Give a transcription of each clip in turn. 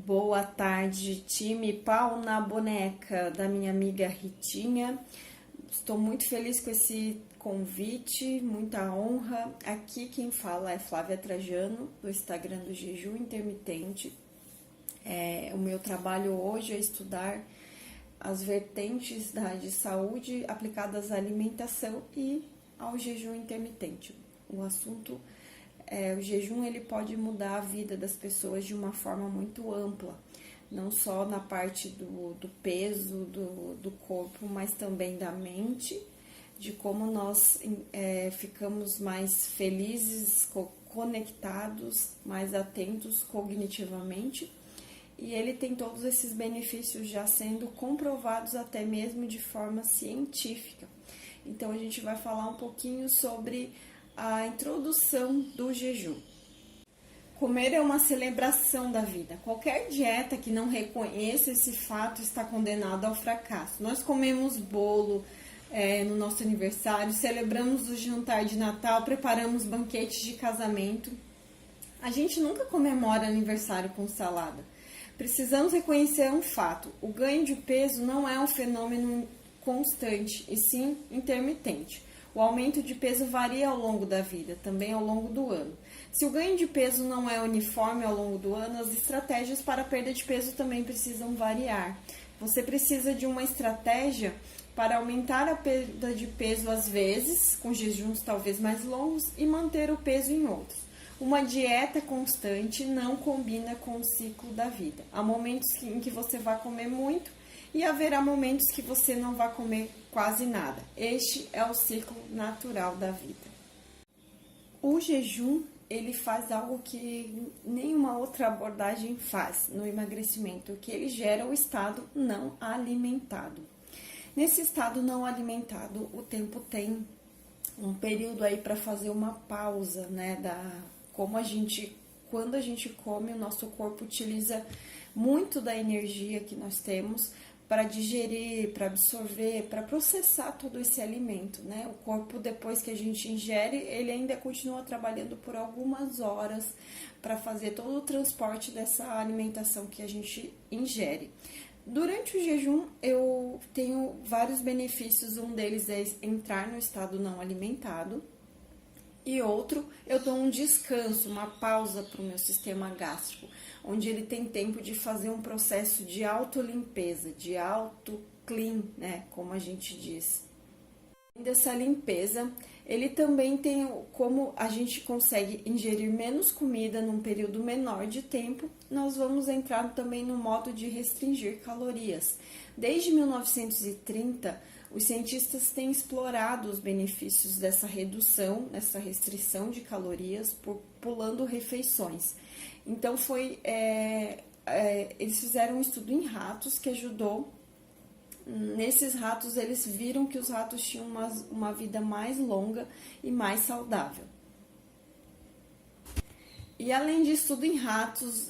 Boa tarde, time Pau na Boneca da minha amiga Ritinha. Estou muito feliz com esse convite, muita honra. Aqui quem fala é Flávia Trajano, do Instagram do Jejum Intermitente. O meu trabalho hoje é estudar as vertentes de saúde aplicadas à alimentação e ao jejum intermitente. O assunto o jejum ele pode mudar a vida das pessoas de uma forma muito ampla, não só na parte do peso do corpo, mas também da mente, de como nós ficamos mais felizes, conectados, mais atentos cognitivamente. E ele tem todos esses benefícios já sendo comprovados até mesmo de forma científica. Então a gente vai falar um pouquinho sobre a introdução do jejum. Comer é uma celebração da vida. Qualquer dieta que não reconheça esse fato está condenada ao fracasso. Nós comemos bolo no nosso aniversário, celebramos o jantar de Natal, preparamos banquetes de casamento. A gente nunca comemora aniversário com salada. Precisamos reconhecer um fato: o ganho de peso não é um fenômeno constante, e sim intermitente. O aumento de peso varia ao longo da vida, também ao longo do ano. Se o ganho de peso não é uniforme ao longo do ano, as estratégias para a perda de peso também precisam variar. Você precisa de uma estratégia para aumentar a perda de peso às vezes, com jejuns talvez mais longos, e manter o peso em outros. Uma dieta constante não combina com o ciclo da vida. Há momentos em que você vai comer muito e haverá momentos que você não vai comer quase nada. Este é o ciclo natural da vida. O jejum, ele faz algo que nenhuma outra abordagem faz no emagrecimento, que ele gera o estado não alimentado. Nesse estado não alimentado, o tempo tem um período aí para fazer uma pausa, né, quando a gente come, o nosso corpo utiliza muito da energia que nós temos para digerir, para absorver, para processar todo esse alimento, né? O corpo, depois que a gente ingere, ele ainda continua trabalhando por algumas horas para fazer todo o transporte dessa alimentação que a gente ingere. Durante o jejum, eu tenho vários benefícios. Um deles é entrar no estado não alimentado. E outro, eu dou um descanso, uma pausa para o meu sistema gástrico, onde ele tem tempo de fazer um processo de autolimpeza, de auto-clean, né, como a gente diz. Dessa limpeza, ele também tem como a gente consegue ingerir menos comida num período menor de tempo. Nós vamos entrar também no modo de restringir calorias. Desde 1930, os cientistas têm explorado os benefícios dessa redução, dessa restrição de calorias, pulando refeições. Então, eles fizeram um estudo em ratos que ajudou. Nesses ratos, eles viram que os ratos tinham uma vida mais longa e mais saudável. E além de estudo em ratos,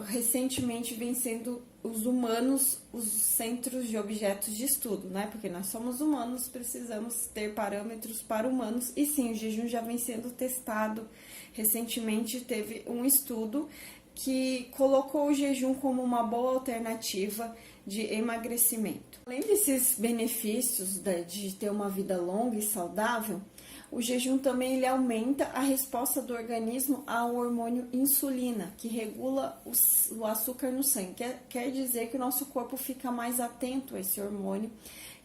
recentemente vem sendo os humanos os centros de objetos de estudo, né? Porque nós somos humanos, precisamos ter parâmetros para humanos. E sim, o jejum já vem sendo testado. Recentemente teve um estudo que colocou o jejum como uma boa alternativa de emagrecimento. Além desses benefícios de ter uma vida longa e saudável, o jejum também ele aumenta a resposta do organismo ao hormônio insulina, que regula o açúcar no sangue. Quer dizer que o nosso corpo fica mais atento a esse hormônio,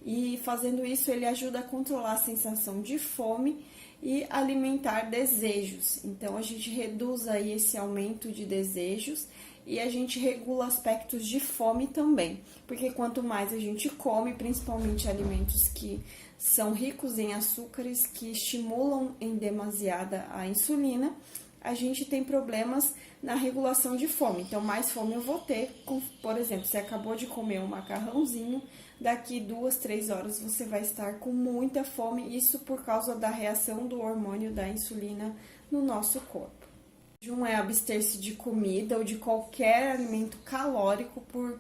e fazendo isso ele ajuda a controlar a sensação de fome e alimentar desejos. Então a gente reduz aí esse aumento de desejos e a gente regula aspectos de fome também, porque quanto mais a gente come, principalmente alimentos que são ricos em açúcares, que estimulam em demasiada a insulina, a gente tem problemas na regulação de fome. Então, mais fome eu vou ter. Por exemplo, você acabou de comer um macarrãozinho, daqui 2, 3 horas você vai estar com muita fome, isso por causa da reação do hormônio da insulina no nosso corpo. O jejum é abster-se de comida ou de qualquer alimento calórico por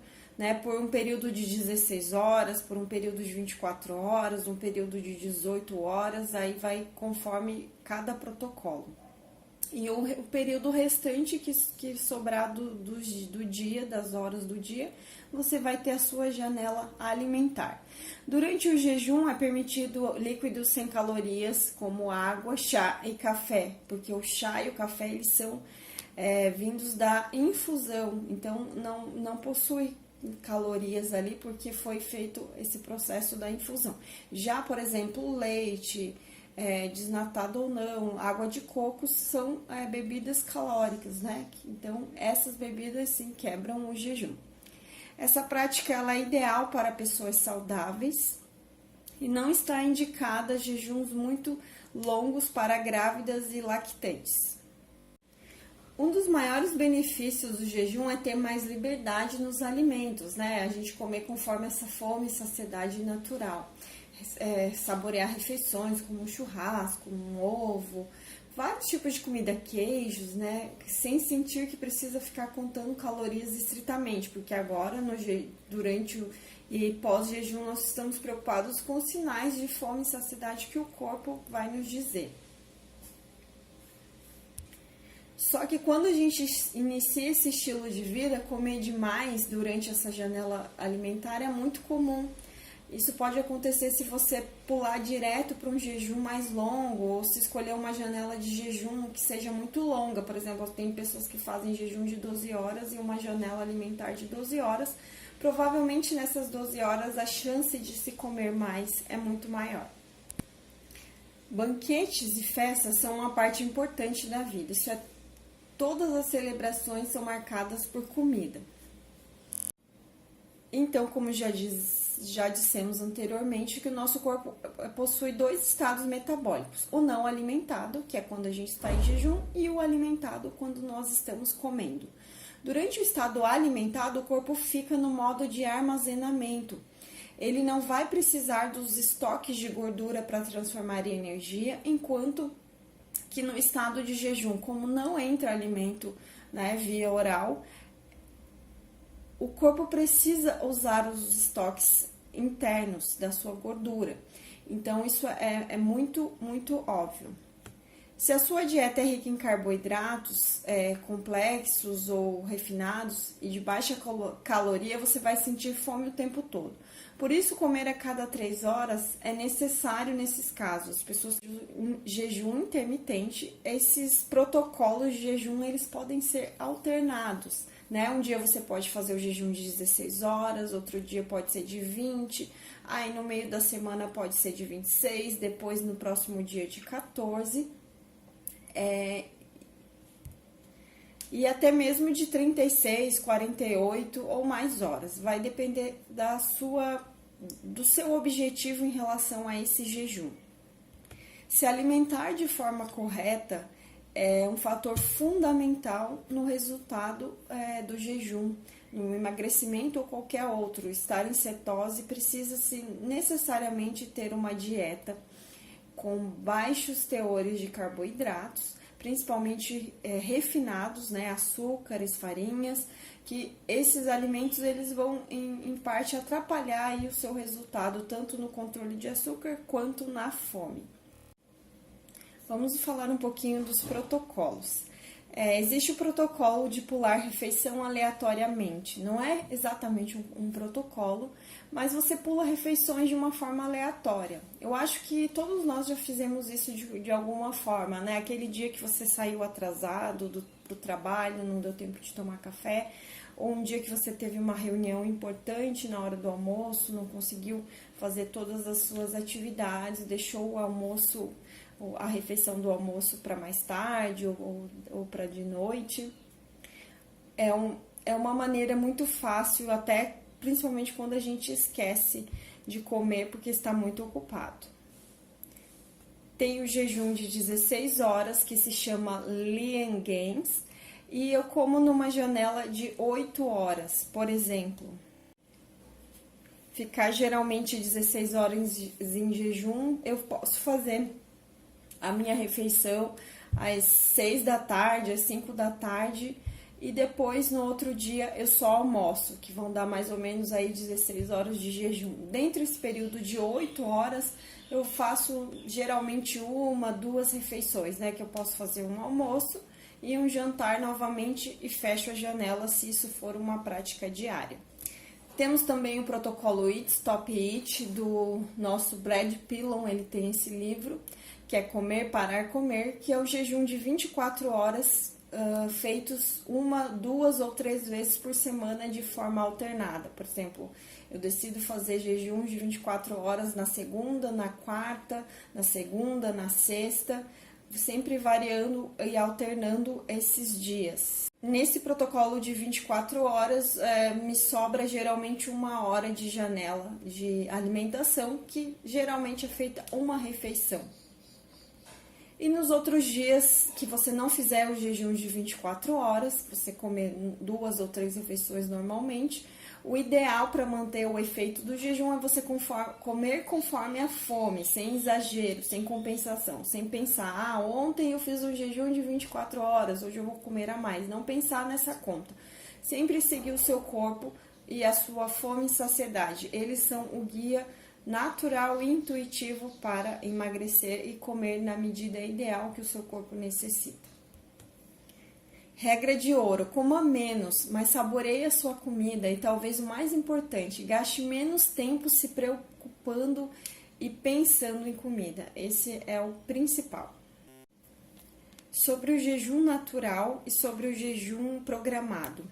um período de 16 horas, por um período de 24 horas, um período de 18 horas, aí vai conforme cada protocolo. E o período restante que sobrar do dia, das horas do dia, você vai ter a sua janela alimentar. Durante o jejum é permitido líquidos sem calorias, como água, chá e café, porque o chá e o café eles são vindos da infusão, então não possui calorias ali, porque foi feito esse processo da infusão. Já, por exemplo, leite, desnatado ou não, água de coco são bebidas calóricas, né? Então, essas bebidas sim quebram o jejum. Essa prática ela é ideal para pessoas saudáveis e não está indicada jejuns muito longos para grávidas e lactantes. Um dos maiores benefícios do jejum é ter mais liberdade nos alimentos, né? A gente comer conforme essa fome e saciedade natural. Saborear refeições como um churrasco, um ovo, vários tipos de comida, queijos, né? Sem sentir que precisa ficar contando calorias estritamente, porque agora, durante e pós-jejum, nós estamos preocupados com os sinais de fome e saciedade que o corpo vai nos dizer. Só que quando a gente inicia esse estilo de vida, comer demais durante essa janela alimentar é muito comum. Isso pode acontecer se você pular direto para um jejum mais longo ou se escolher uma janela de jejum que seja muito longa. Por exemplo, tem pessoas que fazem jejum de 12 horas e uma janela alimentar de 12 horas. Provavelmente nessas 12 horas a chance de se comer mais é muito maior. Banquetes e festas são uma parte importante da vida. Todas as celebrações são marcadas por comida. Então, como já dissemos anteriormente, que o nosso corpo possui dois estados metabólicos. O não alimentado, que é quando a gente está em jejum, e o alimentado, quando nós estamos comendo. Durante o estado alimentado, o corpo fica no modo de armazenamento. Ele não vai precisar dos estoques de gordura para transformar em energia, enquanto que no estado de jejum, como não entra alimento, né, via oral, o corpo precisa usar os estoques internos da sua gordura. Então, isso é muito, muito óbvio. Se a sua dieta é rica em carboidratos complexos ou refinados e de baixa caloria, você vai sentir fome o tempo todo. Por isso, comer a cada 3 horas é necessário nesses casos. As pessoas em jejum intermitente, esses protocolos de jejum, eles podem ser alternados, né? Um dia você pode fazer o jejum de 16 horas, outro dia pode ser de 20, aí no meio da semana pode ser de 26, depois no próximo dia de 14, e até mesmo de 36, 48 ou mais horas. Vai depender do seu objetivo em relação a esse jejum. Se alimentar de forma correta é um fator fundamental no resultado do jejum, no emagrecimento ou qualquer outro. Estar em cetose precisa-se necessariamente ter uma dieta com baixos teores de carboidratos, principalmente refinados, né, açúcares, farinhas, que esses alimentos eles vão em parte atrapalhar aí o seu resultado, tanto no controle de açúcar quanto na fome. Vamos falar um pouquinho dos protocolos. Existe o protocolo de pular refeição aleatoriamente. Não é exatamente um protocolo, mas você pula refeições de uma forma aleatória. Eu acho que todos nós já fizemos isso de alguma forma, né? Aquele dia que você saiu atrasado do trabalho, não deu tempo de tomar café, ou um dia que você teve uma reunião importante na hora do almoço, não conseguiu fazer todas as suas atividades, deixou a refeição do almoço para mais tarde ou para de noite. É uma maneira muito fácil, até principalmente quando a gente esquece de comer porque está muito ocupado. Tem o jejum de 16 horas, que se chama Liangens, e eu como numa janela de 8 horas, por exemplo. Ficar geralmente 16 horas em jejum, eu posso fazer a minha refeição às 6 da tarde, às 5 da tarde, e depois no outro dia eu só almoço, que vão dar mais ou menos aí 16 horas de jejum. Dentro desse período de 8 horas, eu faço geralmente 1, 2 refeições, né? Que eu posso fazer um almoço e um jantar novamente e fecho a janela se isso for uma prática diária. Temos também o protocolo Eat, Stop Eat, do nosso Brad Pillon, ele tem esse livro, que é Comer, Parar, Comer, que é o jejum de 24 horas, feitos 1, 2 ou 3 vezes por semana de forma alternada. Por exemplo, eu decido fazer jejum de 24 horas na segunda, na quarta, na segunda, na sexta, sempre variando e alternando esses dias. Nesse protocolo de 24 horas, me sobra geralmente 1 hora de janela de alimentação, que geralmente é feita uma refeição. E nos outros dias que você não fizer o jejum de 24 horas, você comer 2 ou 3 refeições normalmente, o ideal para manter o efeito do jejum é você comer conforme a fome, sem exagero, sem compensação, sem pensar, ontem eu fiz um jejum de 24 horas, hoje eu vou comer a mais. Não pensar nessa conta. Sempre seguir o seu corpo e a sua fome e saciedade. Eles são o guia natural e intuitivo para emagrecer e comer na medida ideal que o seu corpo necessita. Regra de ouro: coma menos, mas saboreie a sua comida e, talvez o mais importante, gaste menos tempo se preocupando e pensando em comida. Esse é o principal. Sobre o jejum natural e sobre o jejum programado.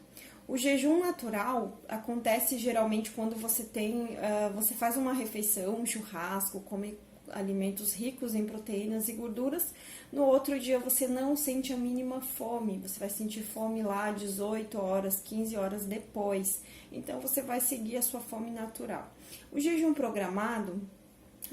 O jejum natural acontece geralmente quando você faz uma refeição, um churrasco, come alimentos ricos em proteínas e gorduras. No outro dia você não sente a mínima fome, você vai sentir fome lá 18 horas, 15 horas depois. Então você vai seguir a sua fome natural. O jejum programado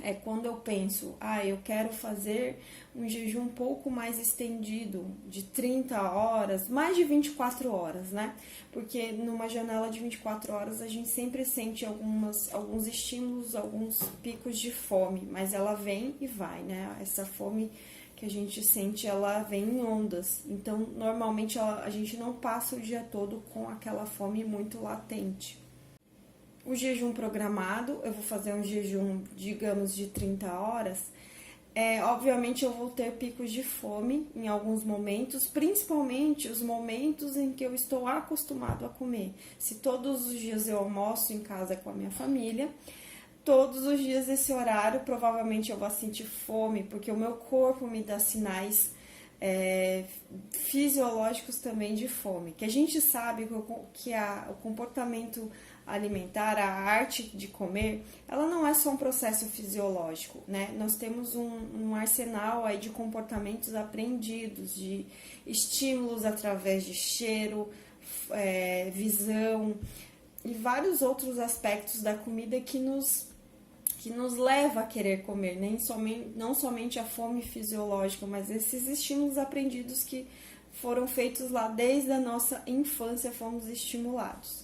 é quando eu penso, eu quero fazer um jejum um pouco mais estendido, de 30 horas, mais de 24 horas, né? Porque numa janela de 24 horas a gente sempre sente alguns estímulos, alguns picos de fome, mas ela vem e vai, né? Essa fome que a gente sente, ela vem em ondas. Então, normalmente a gente não passa o dia todo com aquela fome muito latente. O jejum programado, eu vou fazer um jejum, digamos, de 30 horas. Obviamente eu vou ter picos de fome em alguns momentos, principalmente os momentos em que eu estou acostumado a comer. Se todos os dias eu almoço em casa com a minha família, todos os dias esse horário provavelmente eu vou sentir fome, porque o meu corpo me dá sinais fisiológicos também de fome. Que a gente sabe que o comportamento alimentar, a arte de comer, ela não é só um processo fisiológico, né? Nós temos um arsenal aí de comportamentos aprendidos, de estímulos através de cheiro, visão e vários outros aspectos da comida que nos leva a querer comer, não somente a fome fisiológica, mas esses estímulos aprendidos que foram feitos lá desde a nossa infância, fomos estimulados.